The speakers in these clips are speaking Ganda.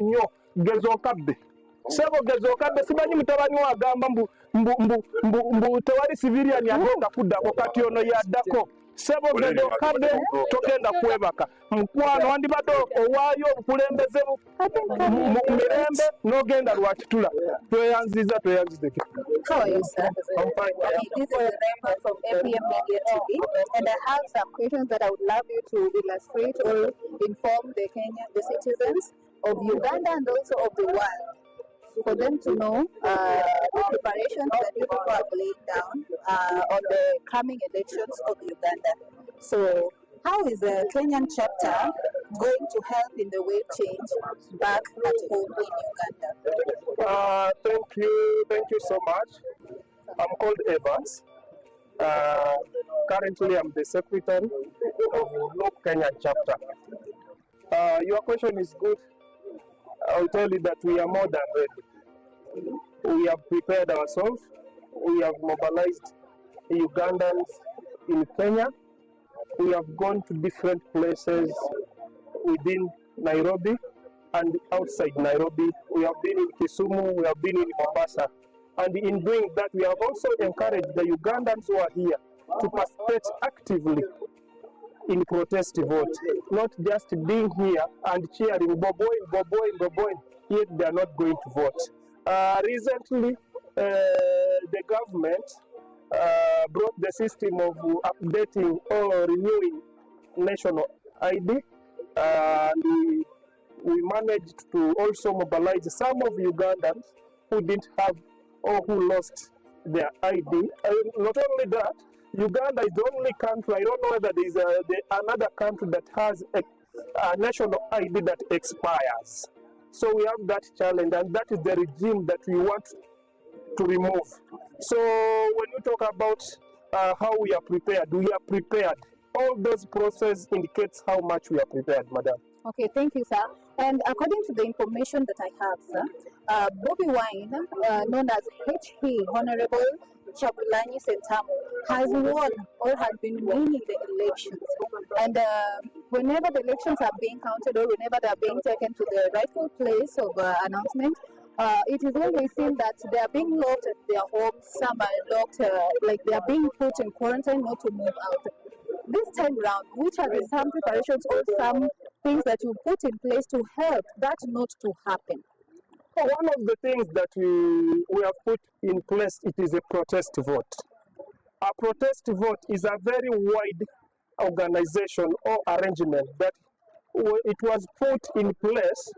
nnyo gezokabbe sebo gezokabbe simanyi mutabani wa agamba mbu tewali civilian agenda kuddako kati ono yaddako sebo gezokabbe togenda kwebaka mukwano wandibadde owaayo obukulembeze mu mirembe n'ogenda lwakitula tweyanziza. How are you, sir? I'm fine. Okay, this is Raymond from APM Media TV, and I have some questions that I would love you to illustrate or inform the citizens of Uganda and also of the world, for them to know the preparations that you people are laying down on the coming elections of Uganda. So, how is the Kenyan chapter going to help in the wave change back at home in Uganda? Thank you so much. I'm called Evans. Currently, I'm the secretary of the Kenyan chapter. Your question is good. I'll tell you that we are more than ready. We have prepared ourselves. We have mobilized Ugandans in Kenya. We have gone to different places within Nairobi and outside Nairobi. We have been in Kisumu, we have been in Mombasa. And in doing that, we have also encouraged the Ugandans who are here to participate actively in protest vote, not just being here and cheering, boboing, yet they are not going to vote. Recently, the government brought the system of updating or renewing national ID, and we managed to also mobilize some of Ugandans who didn't have or who lost their ID. Not only that, Uganda is the only country, I don't know whether there is another country that has a national ID that expires. So we have that challenge, and that is the regime that we want to remove. So when you talk about how we are prepared. All those processes indicates how much we are prepared, madam. Okay, thank you, sir. And according to the information that I have, sir, Bobby Wine, known as HE, Honorable Chagulanyi Sentamu, has won or has been winning the elections. And whenever the elections are being counted or whenever they are being taken to the rightful place of announcement, it is always seen that they are being locked at their homes. Some are locked, like they are being put in quarantine, not to move out. This time round, which are the some preparations or some things that you put in place to help that not to happen? One of the things that we have put in place, it is a protest vote. A protest vote is a very wide organization or arrangement that it was put in place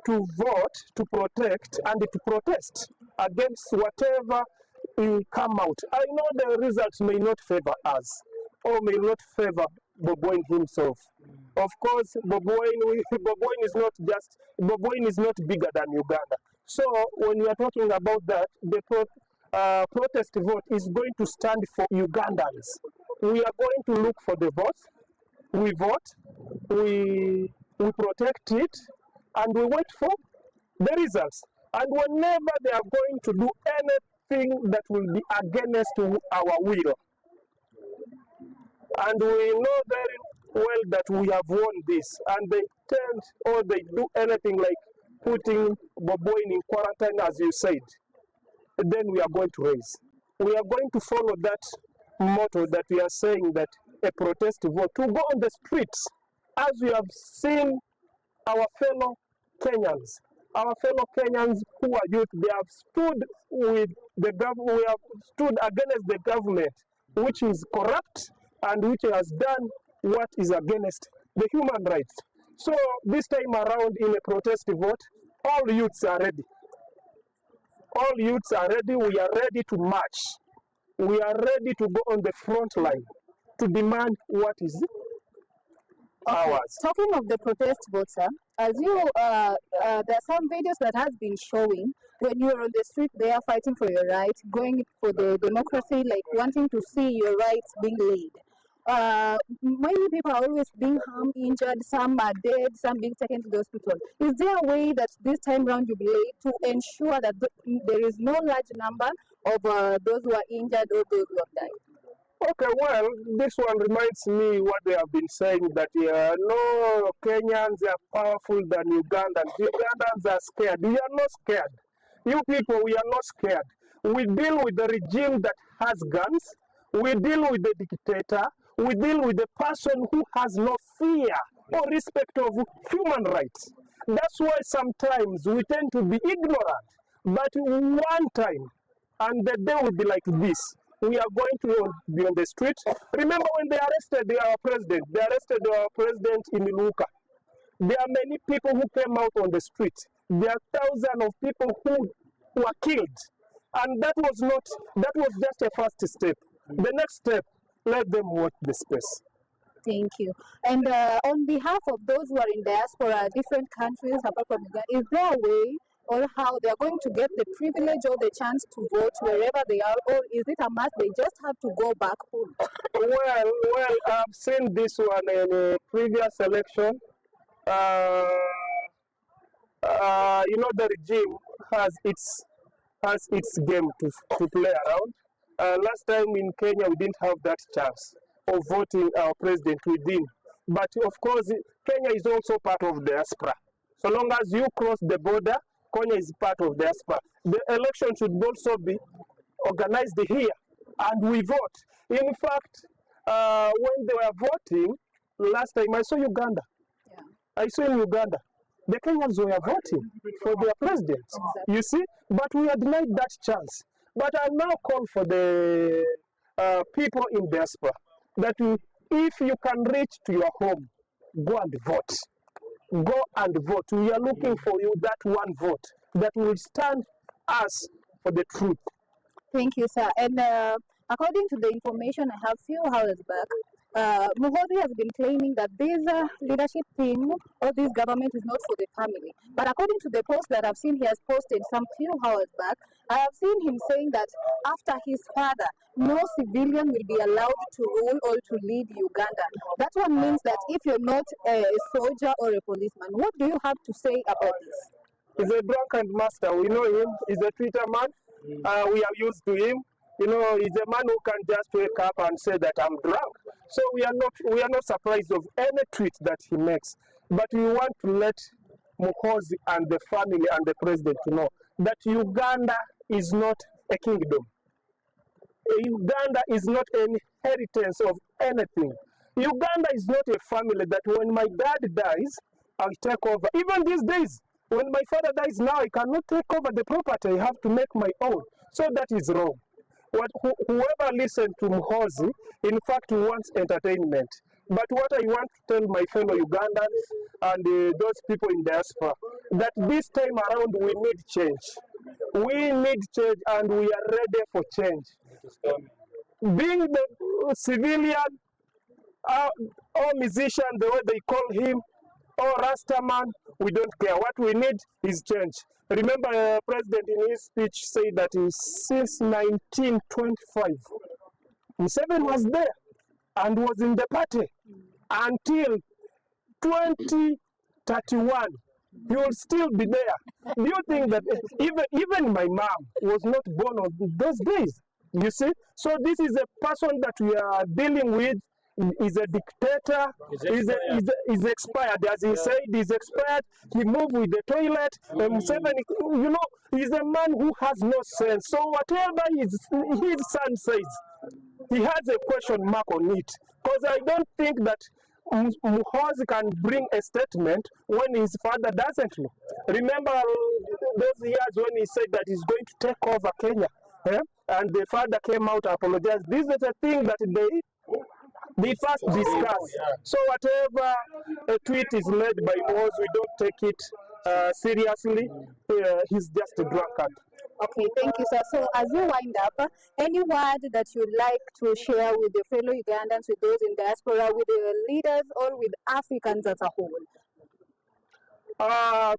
to vote, to protect, and to protest against whatever will come out. I know the results may not favor us or may not favor Boboin himself. Of course, Boboin is not bigger than Uganda. So when we are talking about that, the protest vote is going to stand for Ugandans. We are going to look for the votes. We vote, we protect it, and we wait for the results. And whenever they are going to do anything that will be against our will, and we know very well that we have won this, and they tend or they do anything like putting Boboin in quarantine, as you said, then we are going to raise. We are going to follow that motto that we are saying, that a protest vote, to go on the streets, as we have seen our fellow Kenyans. Our fellow Kenyans who are youth, they have stood with the government, we have stood against the government, which is corrupt and which has done what is against the human rights. So this time around in a protest vote, all youths are ready. All youths are ready. We are ready to march. We are ready to go on the front line to demand what is ours. Talking of the protest votes, sir, as you, there are some videos that has been showing when you are on the street there fighting for your rights, going for the democracy, like wanting to see your rights being laid. Many people are always being harmed, injured, some are dead, some being taken to the hospital. Is there a way that this time round you believe to ensure that there is no large number of those who are injured or those who have died? Okay, well, this one reminds me what they have been saying that no, Kenyans are powerful than Ugandans. Ugandans are scared. We are not scared. You people, we are not scared. We deal with the regime that has guns. We deal with the dictator. We deal with the person who has no fear or respect of human rights. That's why sometimes we tend to be ignorant. But one time, and the day will be like this. We are going to be on the street. Remember when they arrested our president? They arrested our president in Luka. There are many people who came out on the street. There are thousands of people who were killed. And that was just a first step. The next step, let them watch the space. Thank you. And on behalf of those who are in diaspora, different countries apart from Uganda, is there a way or how they are going to get the privilege or the chance to vote wherever they are, or is it a must they just have to go back home? Well, I've seen this one in a previous election. The regime has its game to play around. Last time in Kenya, we didn't have that chance of voting our president within. But of course, Kenya is also part of diaspora. So long as you cross the border, Kenya is part of diaspora. The election should also be organized here, and we vote. In fact, when they were voting, last time I saw Uganda. Yeah. I saw in Uganda, the Kenyans were voting for their president. Exactly. You see, but we are denied that chance. But I now call for the people in diaspora that if you can reach to your home, go and vote. Go and vote. We are looking for you, that one vote that will stand us for the truth. Thank you, sir. And according to the information I have few hours back, Muhozi has been claiming that this leadership team or this government is not for the family. But according to the post that I've seen he has posted some few hours back, I have seen him saying that after his father, no civilian will be allowed to rule or to lead Uganda. That one means that if you're not a soldier or a policeman, what do you have to say about this? He's a drunken master. We know him. He's a Twitter man. We are used to him. He's a man who can just wake up and say that I'm drunk. So we are not surprised of any tweet that he makes. But we want to let Muhozi and the family and the president to know that Uganda is not a kingdom. Uganda is not an inheritance of anything. Uganda is not a family that when my dad dies, I'll take over. Even these days, when my father dies now, I cannot take over the property. I have to make my own. So that is wrong. Whoever listens to Muhozi, in fact, wants entertainment. But what I want to tell my fellow Ugandans and those people in diaspora, that this time around we need change. We need change and we are ready for change. Being the civilian or musician, the way they call him, or Rastaman, we don't care. What we need is change. Remember, the president in his speech said that since 1925, Museveni was there and was in the party until 2031. He will still be there. Do you think that even my mom was not born on those days? You see? So this is a person that we are dealing with. Is a dictator, is expired. As he said, he's expired. He moved with the toilet. Museveni, he's a man who has no sense. So whatever his son says, he has a question mark on it. Because I don't think that Muhozi can bring a statement when his father doesn't know. Remember those years when he said that he's going to take over Kenya, and the father came out to apologize. This is a thing that they first discuss. So whatever a tweet is made by Moz, we don't take it seriously. He's just a drunkard. Okay, thank you, sir. So as you wind up, any word that you'd like to share with your fellow Ugandans, with those in diaspora, with the leaders, or with Africans as a whole?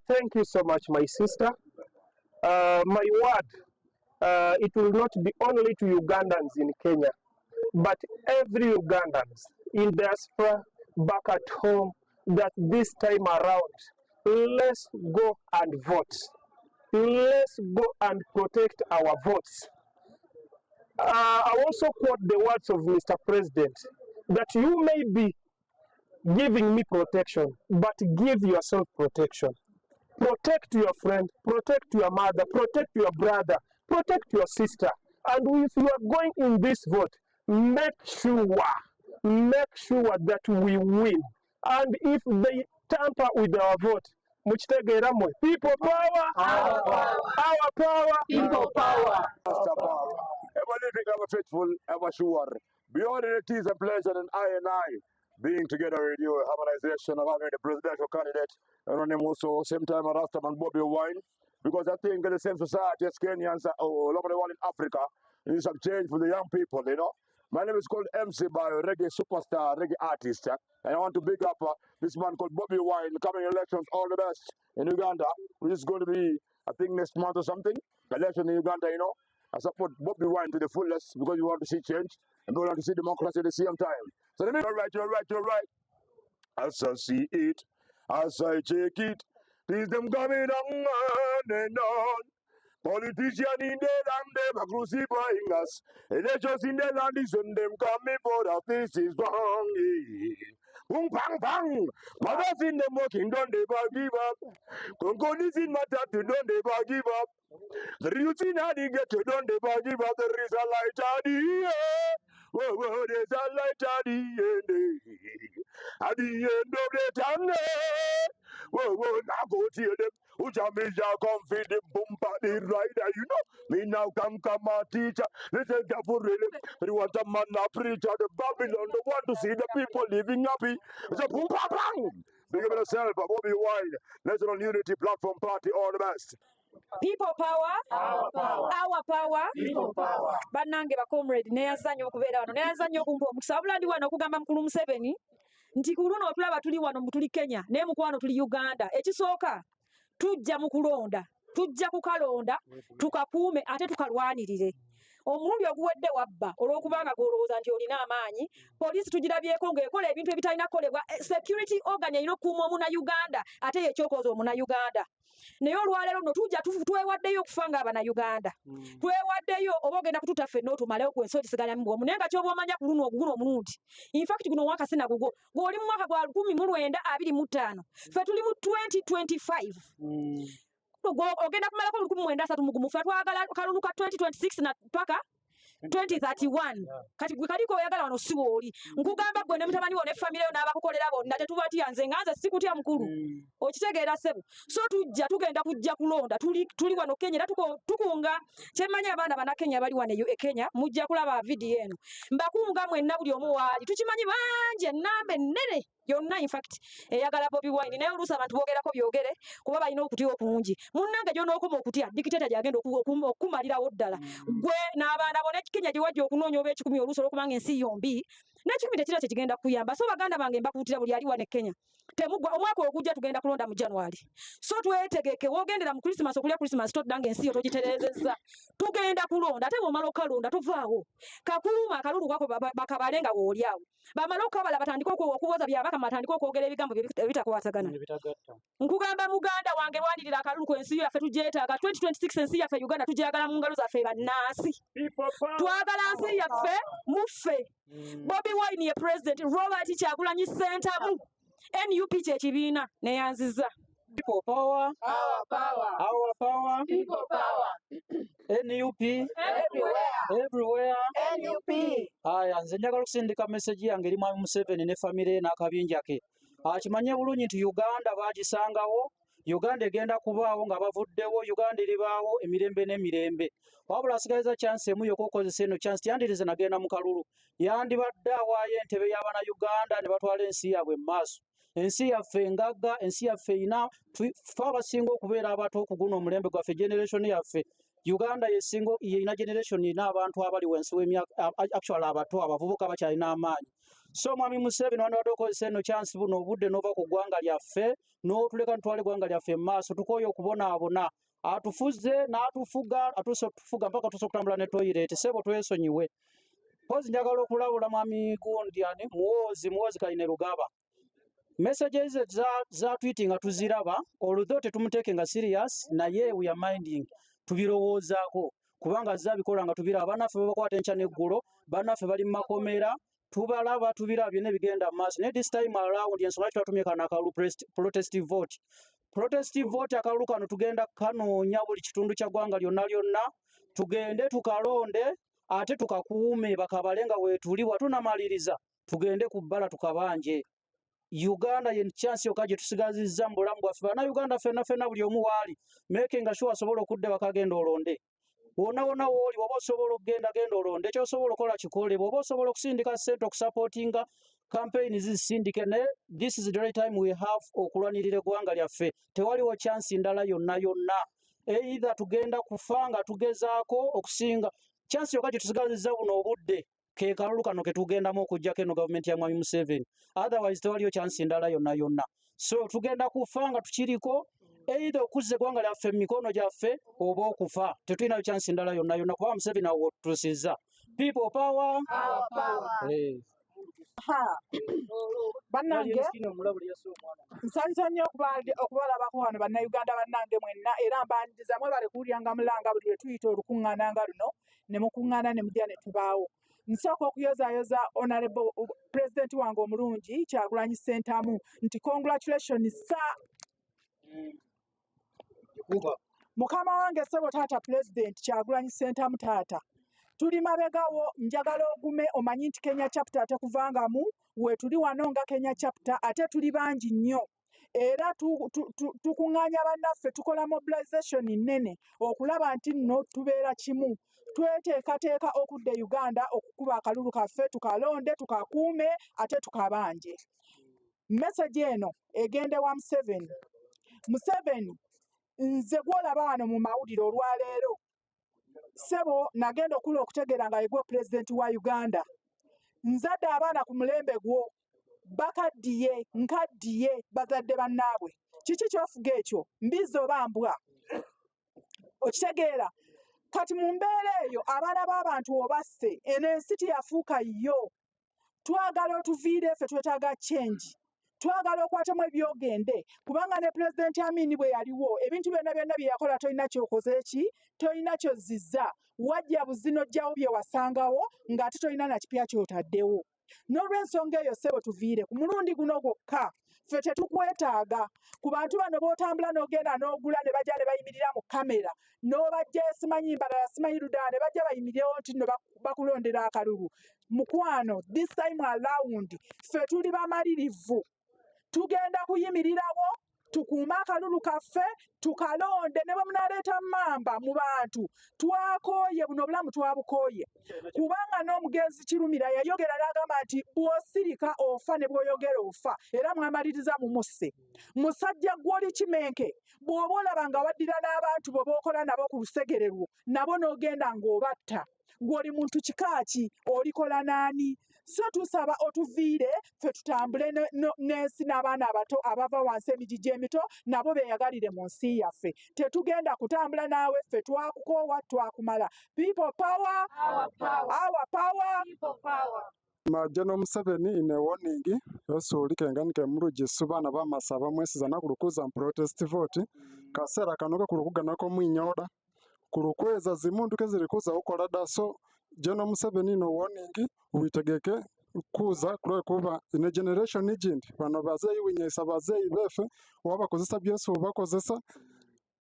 Thank you so much, my sister. My word, it will not be only to Ugandans in Kenya, but every Ugandans in diaspora back at home, that this time around, let's go and vote. Let's go and protect our votes. I also quote the words of Mr. President that you may be giving me protection, but give yourself protection. Protect your friend, protect your mother, protect your brother, protect your sister. And if you are going in this vote, make sure that we win. And if they tamper with our vote, muchitegeera mwe, people power, our power, People power. Ever living, ever faithful, ever sure. Beyond it is a pleasure and I being together with you, harmonization of having the presidential candidate and him also same time Rastaman Bobby Wine. Because I think in the same society as Kenyans all over the world in Africa, there is some change for the young people, you know. My name is called MC by reggae superstar, reggae artist. And I want to big up this man called Bobby Wine, coming elections, all the best in Uganda, which is going to be, I think, next month or something. Election in Uganda, you know. I support Bobby Wine to the fullest because we want to see change and we want to see democracy at the same time. So let me, you're right. As I see it, as I check it, things them coming on and on. Politicians in the land, them are crucifying us. Elections in the land is when them coming for us. This is wrong. Boom, bang, bang. Mothers in the working, don't ever give up. Congolis in Matatu, don't ever give up. The youth in Adigate, don't ever give up. There is a light at the end. Whoa, there's a light at the end. At the end of the tunnel. Whoa, now go to them. Ujamija confident bumper the rider, you know. Me now come a teacher. Listen careful really. You want a man a preacher, the Babylon, the want to see the people living happy. It's a boom bang. Big up yourself, Bobby Wine. National Unity Platform Party, all the best. People power, our power, People power. bannange bakomredi neyanzanyo okubeera wano neyanzanyo okumpa omukisa wabula ndi wano okugamba mukulu Museveni nti ku luno otulaba tuli wano tuli Kenya naye mukwano tuli Uganda. Ekisooka tujja mu kulonda, tujja kukalonda tukakuume ate tukalwanirire. Omulundi oguwedde wabba olw'okubanga gwolowooza nti olina amaanyi. Poliisi tugirabyeko ng'ekola ebintu ebitalina kukolebwa. Security organ erina okukuuma Omunnayuganda ate y'ekyokoza Omunnayuganda. Naye olwaleero nno tujja twewaddeyo okufa ng'Abannayuganda. Twewaddeyo oba ogenda kututa ffenna otumalewo ku ensi ogisigalamu bwomu. Naye nga ky'oba omanya ku luno guno omulundi. In fact guno omwaka sina gugwo. Gw'oli mu mwaka gwa 1925. Ffe tuli mu 2025. Ogenda kumalako 1933 ffe twagala kalulu ka 2026 na paka 2031. Kati gwe kaliko oyagala wano si wooli. Nkugamba gwe ne mutabani wo ne famire yo n'abakukolera bonna tetubatya nze nga nze sikutya mukulu. Okitegeera ssebo. So tugenda kujja kulonda tuli wano Kenya era tukunga kyemmanyi abaana Bannakenya bali wano e Kenya mujja kulaba video eno. Mbakunga mwenna buli omu waali tukimanyi bangi ennamba ennene yonna in fact eyagala Bobby Wine naye oluusi abantu boogerako byogere kuba balina okutya okungi. Munnange gy'onookoma okutya dikiteta gyagenda okukumalirawo ddala. Gwe n'abaana bo ne Kenya gye wajja okunoonya oba ekikumi oluusi olwokubanga ensi yombi n'ekikumi tekira kye kigenda kuyamba. So baganda bange mbakuutira buli ali wano e Kenya temugwa omwaka ogujja tugenda kulonda mu January. So twetegeke wogendera mu Christmas okulya Christmas toddanga ensi yo togitereezezza. Tugenda kulonda ate bw'omala okalonda tovaawo. Kakuuma akalulu kako bakabale nga woolyawo. Bamala okukabala batandika okuwoza byabaka batandika okwogera ebigambo ebitakwatagana. Nkugamba muganda wange lwanirira akalulu ku ensi yaffe tugyetaaga. 2026 ensi yaffe Uganda tugyagala mu ngalo zaffe bannansi. Twagala nsi yaffe muffe. Bobby Wine ye president, Robert Kyagulanyi Ssentamu. NUP kyekibiina neyanziza. People power, Our power. People power. NUP, Everywhere. everywhere. NUP. Aya, nze njagala okusindika message yange eri Mwami Museveni ne famire n'akabinja ke. Akimanye bulungi nti Uganda baagisangawo, Uganda egenda kubaawo nga bavuddewo, Uganda eribaawo emirembe n'emirembe. Wabula asigaliza chance emu y'okukozesa eno chance tiyandirize nagenda mu kalulu. Yandibadde awaayo entebe y'Abannayuganda ne batwala ensi yaabwe mu maaso. Ensi yaffe ngagga, ensi yaffe erina ffe abasinga okubeera abato okuguna omulembe gwaffe generation yaffe. Uganda yerina generation erina abantu abali wansi w'emyaka actually abato abavubuka bakyalina amaanyi. So Mwami Museveni wandibadde okozesa eno chance buno obudde n'ova ku ggwanga lyaffe n'otuleka ntwale eggwanga lyaffe mu maaso tukooye okubonaabona. Atufuze n'atufuga atuuse okutufuga mpaka tuuse okutambula ne toilet sebo twesonyiwe. Pozi njagala okulabula Mwami gundi ani muwoozi Kayine Rugaba. Messages za tweeting tuziraba although tetumuteeke nga serious naye we are minding tubirowoozaako. kubanga zabikola nga tubiraba bannaffe babakwata enkya n'eggulo bannaffe bali mu makomera tubalaba tubirabye n'ebigenda mu maaso naye this time around ensonga twatumye kano akalulu protest vote akalulu kano tugenda kanoonya buli kitundu kya ggwanga lyonna tugende tukalonde ate tukakuume bakabale nga weetuli watunamaliriza tugende ku bbala tukabanje Uganda ye chance yokka gye tusigazizza mu bulamu bwaffe bannayuganda ffenna buli omu waali making sure asobola okudda bakagenda olonde wonna wooli woba osobola okugenda genda olonde ekyosobola okola kikole bwoba osobola okusindika ssente okusupportinga campaign zisindike naye this is the right time we have okulwanirira eggwanga lyaffe tewaliwo chance ndala yonna either tugenda kufa nga tugezaako okusinga chance yokka gye tusigazizza buno obudde ke kalulu kano ke tugendamu okuggyako eno gavumenti ya Mwami Museveni otherwise tewaliyo chance ndala yonna so tugenda kufa nga tukiriko either okuzza eggwanga lyaffe mu mikono gyaffe oba okufa tetulinayo chance ndala yonna kuba Museveni awo tutusizza people power bannange nsanyusa nnyo okubalabako wano bannayuganda bannange mwenna era mbaniriza mwebale kuwulyanga mulanga buli lwe tuyita olukuŋŋaana nga luno ne mukuŋŋaana ne mujja ne tubaawo nsooka okuyozaayoza honorable president wange omulungi Kyagulanyi Ssentamu nti congratulations sir mukama wange ssebo taata president Kyagulanyi Ssentamu taata tuli mabegawo njagala ogume omanyi nti Kenya chapter tekuvangamu wetuli wano nga Kenya chapter ate tuli bangi nnyo era tukuŋŋaanya bannaffe tukola mobilization nnene okulaba nti nno tubeera kimu tweteekateeka okudda Uganda okukuba akalulu kaffe tukalonde tukakuume ate tukabanje message eno egende wa Museveni nze gwolaba wano mu mawulire olwaleero ssebo nagenda okula okutegeera nga yegwe pulezidenti wa Uganda nzadde abaana ku mulembe gwo bakaddiye nkaddiye bazadde bannaabwe kiki kyofuga ekyo mbizi oba mbwa okitegeera kati mu mbeera eyo abaana b'abantu obasse eno ensi teyafuuka yo twagala otuviire ffe twetaaga change twagala okwatamu ebyogende kubanga ne pulezidenti Amini bwe yaliwo ebintu byonna bye yakola tolina kyokoze eki tolina kyozizza wajja buzino jjawo bye wasangawo ng'ate tolina na kipya kyotaddewo n'olw'ensonga eyo ssebo tuviire ku mulundi guno gwokka ffe tetukwetaaga ku bantu bano b'otambula n'ogenda n'ogula ne bajja ne bayimirira mu kamera n'obajja simanyi mbalala simanyi ludala ne bajja bayimirirewo nti nno bakulondera akalulu mukwano this time around ffe tuli bamalirivu tugenda kuyimirirawo tukuume akalulu kaffe tukalonde ne bwe munaleeta mamba mu bantu twakooye buno obulamu twabukooye kubanga n'omugenzi Kirumira yayogera n'agamba nti bw'osirika ofa ne bw'oyogera ofa era mwamaliriza mumusse musajja gw'oli kimenke bw'oba olaba nga waddira n'abantu bwe bookola nabo ku lusegere lwo nabo n'ogenda ng'obatta gw'oli muntu kikaaki olikola n'ani so tusaba otuviire ffe tutambule n'ensi n'abaana abato abava wansi emigigi emito nabo beeyagalire mu nsi yaffe tetugenda kutambula naawe ffe twakukoowa twakumala people power our power General Museveni in a warning also likenganike mulugisu baana bamasaba mwesizana kulukuza protest vote kasera kanoka kulukuganako mwinyoda kulukweza zimunduke zilikuza ukola daso General Museveni no warning witegeke kuza kuba in generation igindi bano bazeyi winyesa bazeyi befe wabakozesa byose ubakozesa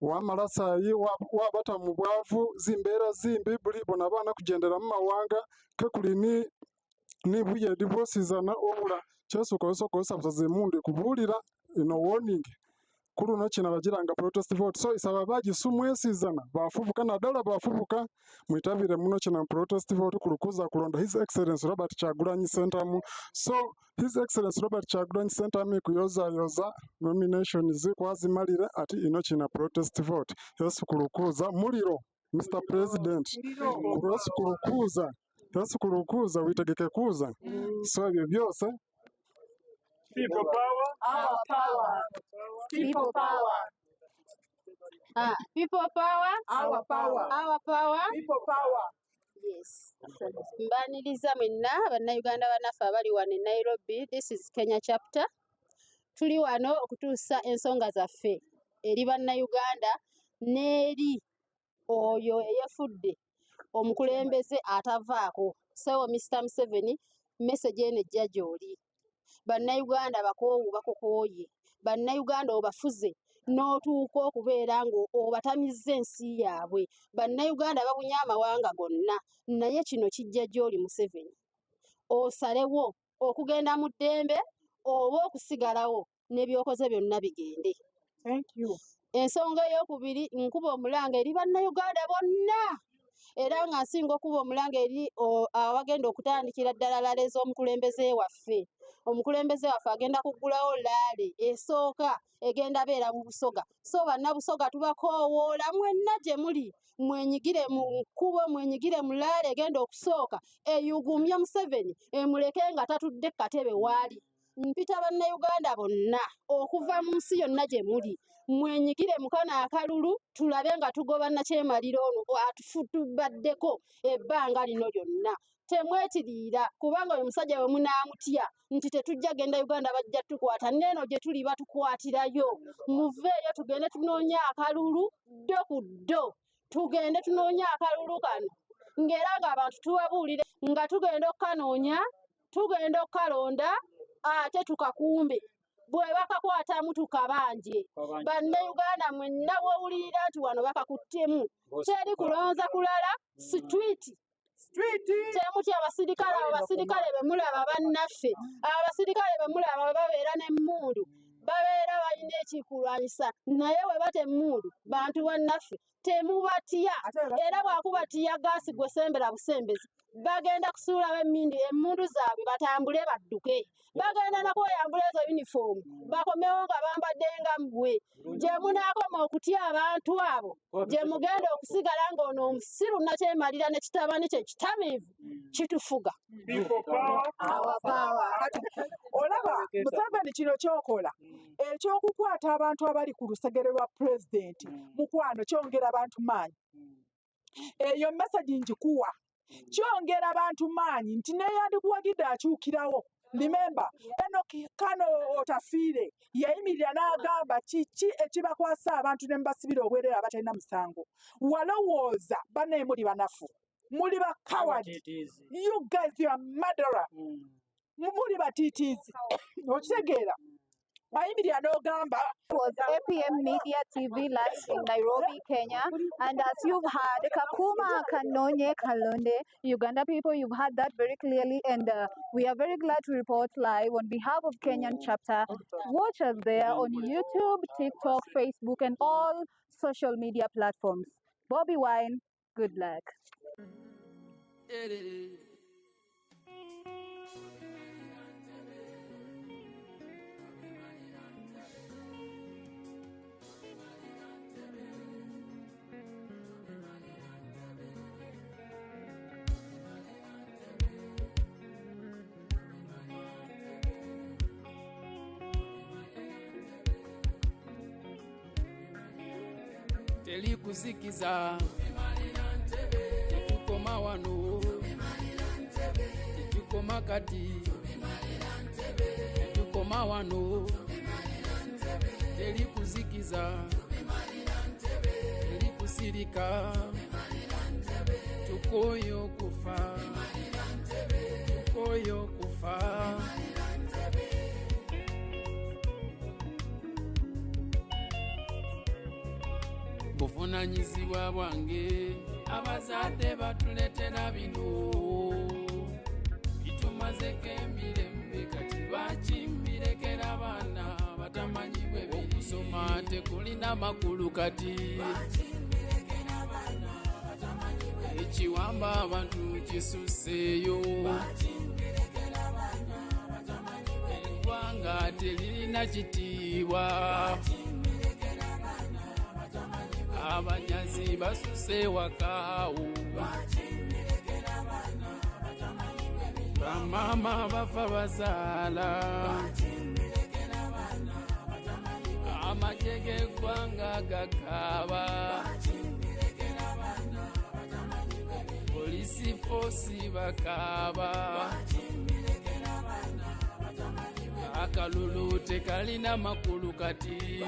wamarasayi wabata mu bwavu zimbera zimbi buli bona bana kugendera mu mawanga ke kuli ni buye dibosizana obula kyeso kosa buzimundu kubulira ino warning kuruno kina bagiranga protest vote so isaba bagisumwesizana bafubuka nadala bafubuka mwitabire muno kina protest vote kurukuza kulonda His Excellency Robert Kyagulanyi Ssentamu so His Excellency Robert Kyagulanyi Ssentamu kuyoza nomination zikwazimalire ati ino kina protest vote yesu kurukuza muliro Mr. President kurukuza witegeke kuza so ebyo byose People power. Our power. People power. People power. our power Our power. people power Yes. Mbaniriza mwenna bannayuganda bannaffe abali wano e Nairobi. This is Kenya chapter. Tuli wano okutuusa ensonga zaffe eri bannayuganda n'eri oyo eyafudde omukulembeze atavaako sewo Mr. Museveni message ene ejja gy'oli bannayuganda bakoowu bakokooye bannayuganda obafuze n'otuuka okubeera ng'obatamizza ensi yaabwe bannayuganda babunye amawanga gonna naye kino kijja gy'oli Museveni osalewo okugenda mu ddembe oba okusigalawo n'ebyokoze byonna bigende. Ensonga ey'okubiri nkuba omulanga eri bannayuganda bonna era nga nsinga okuba omulanga eri abagenda okutandikira ddala laale z'omukulembeze waffe. Omukulembeze waffe agenda kuggulawo laale esooka egenda beera mu Busoga. So bannabusoga tubakoowoola mwenna gye muli mwenyigire mu kkubo mwenyigire mu laale egenda okusooka eyugumye Museveni emuleke nga tatudde katebe waali. Mpita bannayuganda bonna okuva mu nsi yonna gye muli mwenyigire mu kano akalulu tulabe nga tugoba Nakyemalira ono atufutubaddeko ebbanga lino lyonna. Temwetiriira kubanga oyo musajja we munaamutya nti tetujja genda Uganda bajja tukwata neeno gye tuli batukwatirayo. Muveeyo tugende tunoonye akalulu ddo ku ddo tugende tunoonye akalulu kano ng'era ng'abantu tubabuulire nga tugenda okukanoonya tugenda okukalonda ate tukakumbe bwe bakakwatamu tukabanje. Bannayuganda mwenna bw'owulirira nti wano bakakuttemu teri kulonza kulala sitwiti temutya abasirikale abo basirikale be mulaba bannaffe abasirikale be mulaba babeera n'emmundu babeera balina ekikulwanyisa naye we bate emmundu bantu bannaffe temubatya era bwakubatiya gaasi gwe sembera busembezi bagenda kusuulawo emmundu zaabwe batambule badduke bagenda nakweyambula ezo yunifoomu bakomewo nga bambadde nga mmwe gye munaakoma okutya abantu abo gye mugenda okusigala ng'ono omusiru Nakyemalira ne kitabani kye kitamiivu kitufuga. Olaba Museveni kino kyokola ekyokukwata abantu abali ku lusegere lwa pulezidenti mukwano kyongera abantu maanyi. Eyo message njikuwa kyongera abantu maanyi nti neyandikuwagidde akyukirawo. Remember, Kano Otafiire yayimirira n'agamba kiki ekibakwasa abantu ne mbasibira obwereere abatalina musango. Walowooza banne muli banafu muli ba coward. You guys you are murderer. Muli batiitiizi okitegeera ayimirira n'ogamba. Was APM Media TV live in Nairobi, Kenya. And as you've heard, Kakuma Kanonye Kalonde, Uganda people, you've heard that very clearly. And we are very glad to report live on behalf of Kenyan chapter. Watch us there on YouTube, TikTok, Facebook, and all social media platforms. Bobby Wine, good luck. Teli kusikiza tukoma wano tukoma kati tukoma wano teli kusikiza teli kusirika tukoyo kufa tukoyo kufa. Buvunanyizibwa bwange abazadde batuletera bino bitumazeko emirembe kati lwaki mbirekera abaana batamanyi bwe biri okusoma tekulina makulu kati ekiwamba abantu kisuseeyo eggwanga teririna kitiibwa abanyazi basuse wakaawo bamama bafa bazaala amagye g'eggwanga gakaaba polisi foosi bakaaba akalulu tekalina makulu kati